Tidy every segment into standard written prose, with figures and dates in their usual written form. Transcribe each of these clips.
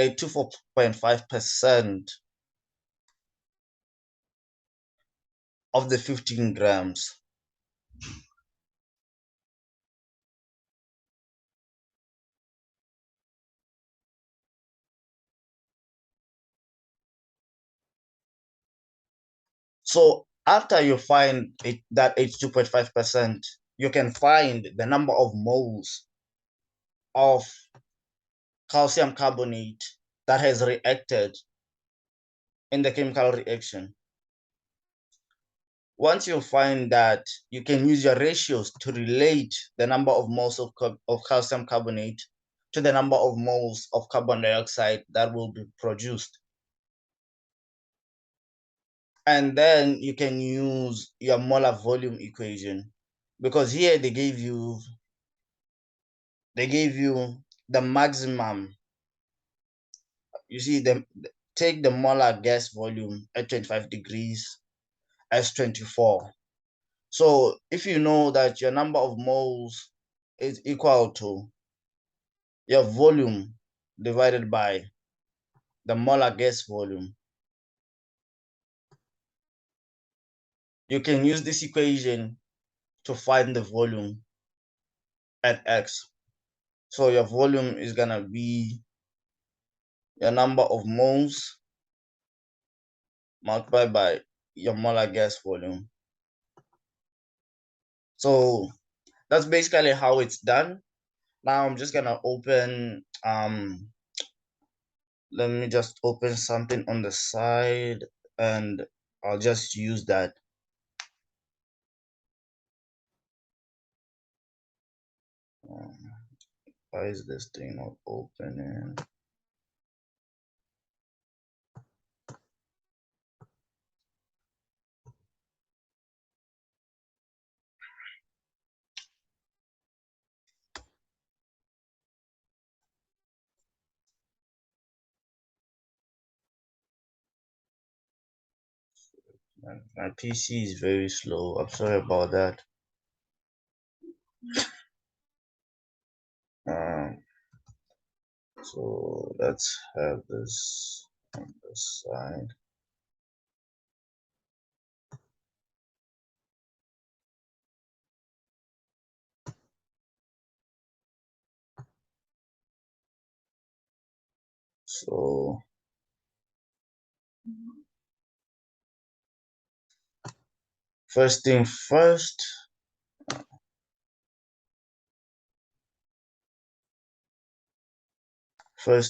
84.5% of the 15 grams. So after you find that 82.5%, you can find the number of moles of calcium carbonate that has reacted in the chemical reaction. Once you find that, you can use your ratios to relate the number of moles of calcium carbonate to the number of moles of carbon dioxide that will be produced. And then you can use your molar volume equation, because here they gave you the maximum. You see, take the molar gas volume at 25 degrees as 24. So if you know that your number of moles is equal to your volume divided by the molar gas volume, you can use this equation to find the volume at X. So your volume is gonna be your number of moles multiplied by your molar gas volume. So that's basically how it's done. Now I'm just gonna open, let me just open something on the side and I'll just use that. Why is this thing not opening? My PC is very slow. I'm sorry about that. So let's have this on the side. So first thing first, we're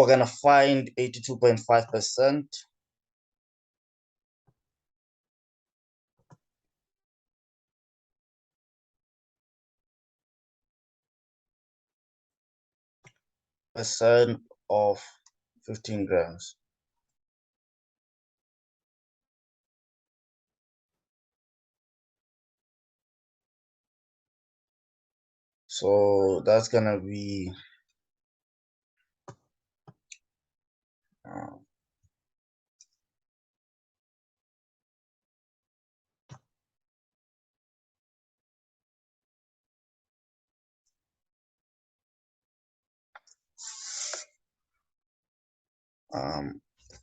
gonna find 82.5%. Percent of 15 grams. So that's gonna be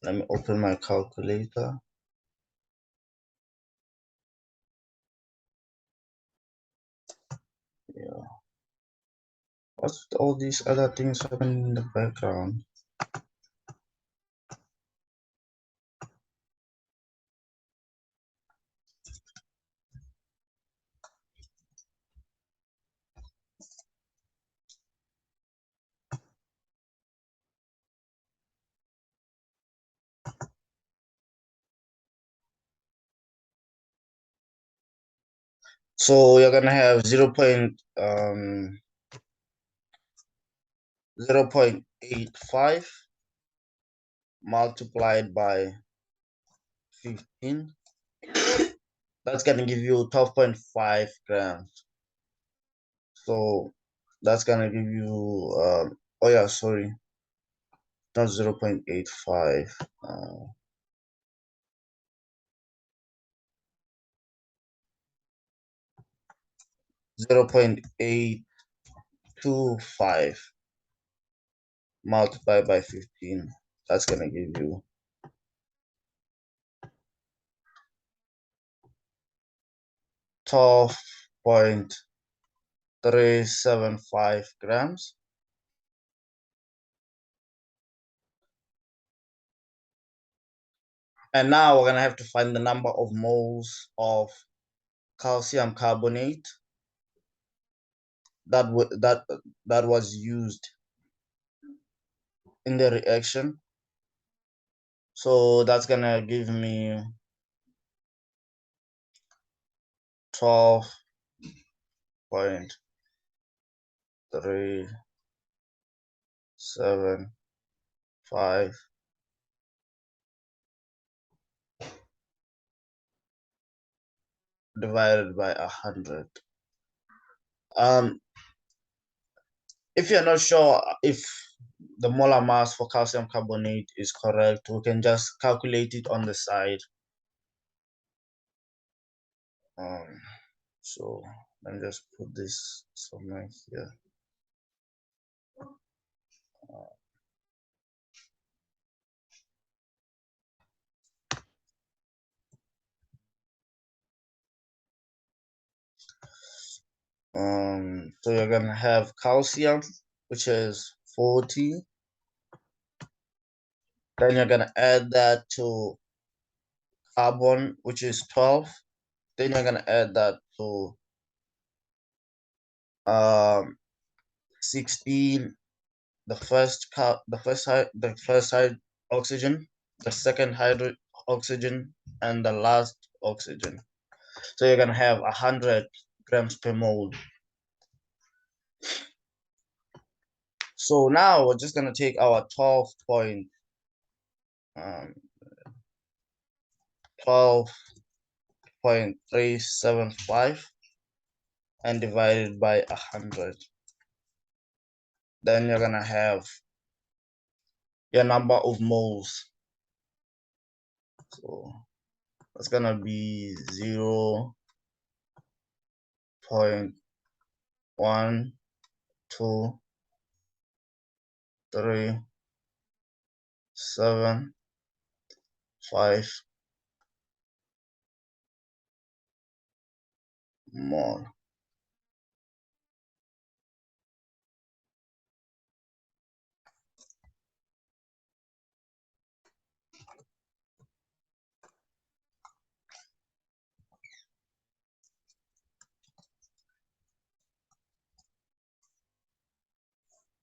let me open my calculator. Yeah. What's all these other things happening in the background? So you're gonna have 0.85 multiplied by 15. That's gonna give you 12.5 grams. So that's gonna give you oh yeah, sorry, not 0.85. 0.825. multiply by 15. That's gonna give you 12.375 grams. And now we're gonna have to find the number of moles of calcium carbonate that was used in the reaction. So that's gonna give me 12.375 divided by 100. If you're not sure if the molar mass for calcium carbonate is correct, we can just calculate it on the side. So let me just put this somewhere here. So you're gonna have calcium, which is 40. Then you're gonna add that to carbon, which is 12. Then you're gonna add that to 16. The first oxygen, the second oxygen, and the last oxygen. So you're gonna have 100 grams per mole. So now we're just gonna take our 12.375 and divide it by 100. Then you're gonna have your number of moles. So that's gonna be 0.1237.5 mole.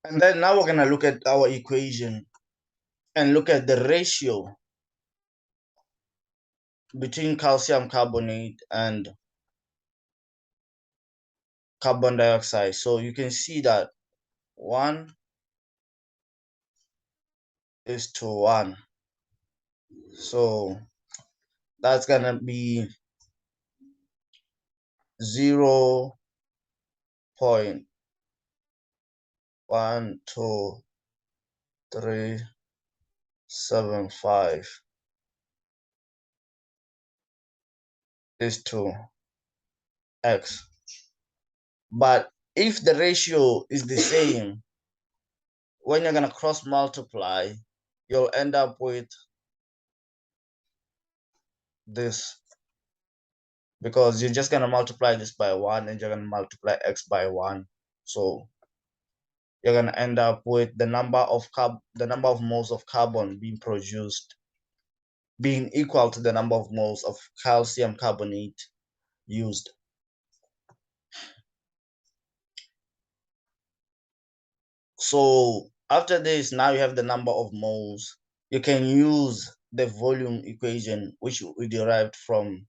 And then now we're gonna look at our equation and look at the ratio between calcium carbonate and carbon dioxide. So you can see that 1:1. So that's gonna be 0.12375 is to X. But if the ratio is the same, when you're gonna cross multiply, you'll end up with this, because you're just gonna multiply this by 1 and you're gonna multiply X by 1. So you're gonna end up with the number of moles of carbon being produced being equal to the number of moles of calcium carbonate used. So after this, now you have the number of moles. You can use the volume equation, which we derived from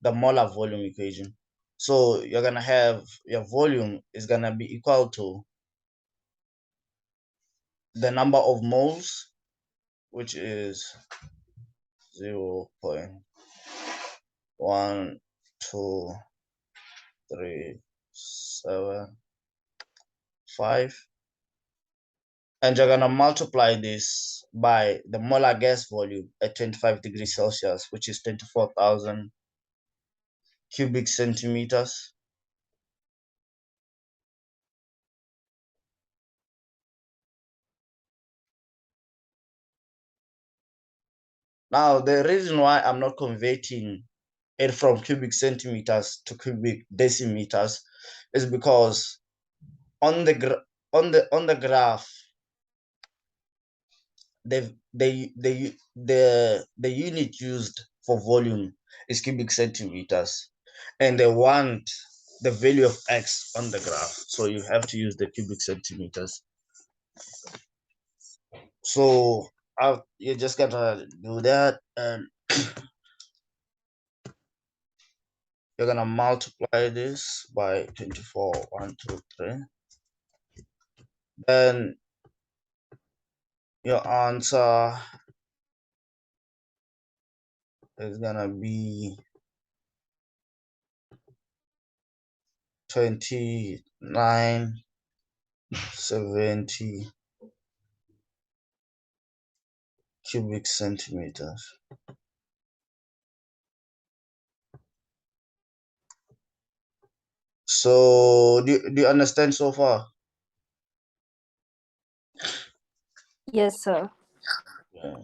the molar volume equation. So you're gonna have your volume is gonna be equal to the number of moles, which is 0.12375, and you're gonna multiply this by the molar gas volume at 25 degrees Celsius, which is 24,000 cubic centimeters. Now, the reason why I'm not converting it from cubic centimeters to cubic decimeters is because on the graph, the unit used for volume is cubic centimeters, and they want the value of x on the graph, so you have to use the cubic centimeters. So you're just gonna do that, and you're gonna multiply this by 24, 1, 2, 3. Then your answer is gonna be 2970 cubic centimeters. So do you understand so far? Yes, sir. Yeah.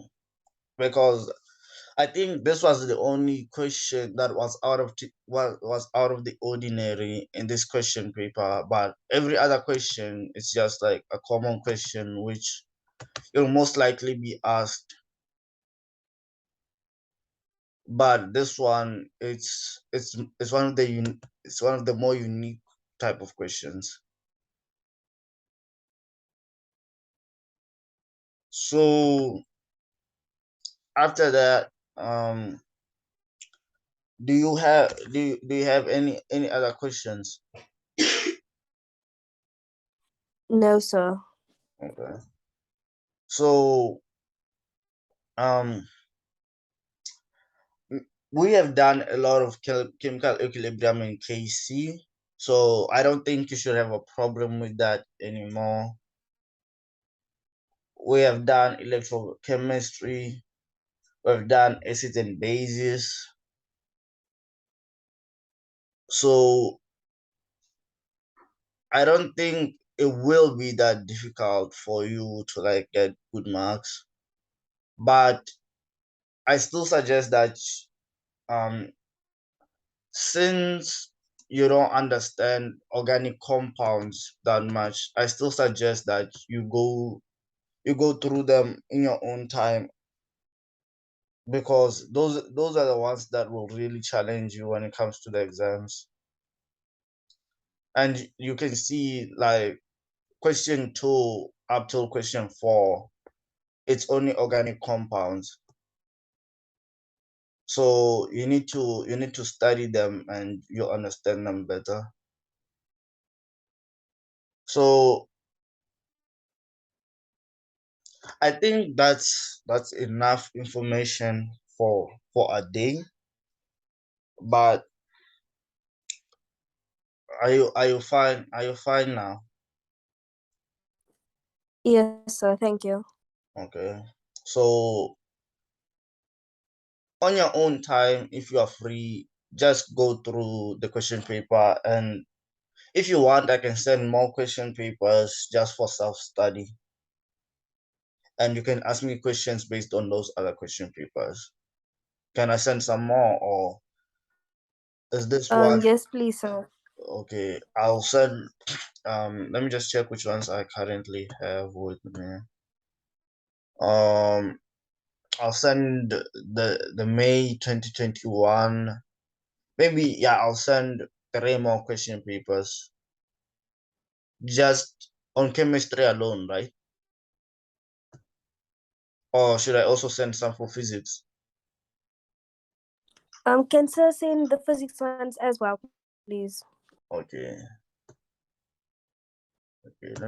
Because I think this was the only question that was out of the ordinary in this question paper, but every other question is just like a common question which you'll most likely be asked. But this one, it's one of the more unique type of questions. So after that, do you have any other questions? No, sir. Okay. So we have done a lot of chemical equilibrium in KC, so I don't think you should have a problem with that anymore. We have done electrochemistry, we've done acids and bases. So I don't think it will be that difficult for you to like get good marks, but I still suggest that since you don't understand organic compounds that much, I still suggest that you go through them in your own time, because those are the ones that will really challenge you when it comes to the exams. And you can see like question 2 up till question 4, it's only organic compounds. So you need to study them and you understand them better. So I think that's enough information for a day. But are you fine? Are you fine now? Yes, sir. Thank you. Okay. So on your own time, if you are free, just go through the question paper, and if you want, I can send more question papers just for self-study. And you can ask me questions based on those other question papers. Can I send some more, or is this one? Yes, please, sir. Okay, I'll send. Let me just check which ones I currently have with me. I'll send the May 2021. Maybe, yeah, I'll send 3 more question papers just on chemistry alone, right? Or should I also send some for physics? Can sir send the physics ones as well, please? Okay. Okay. Let me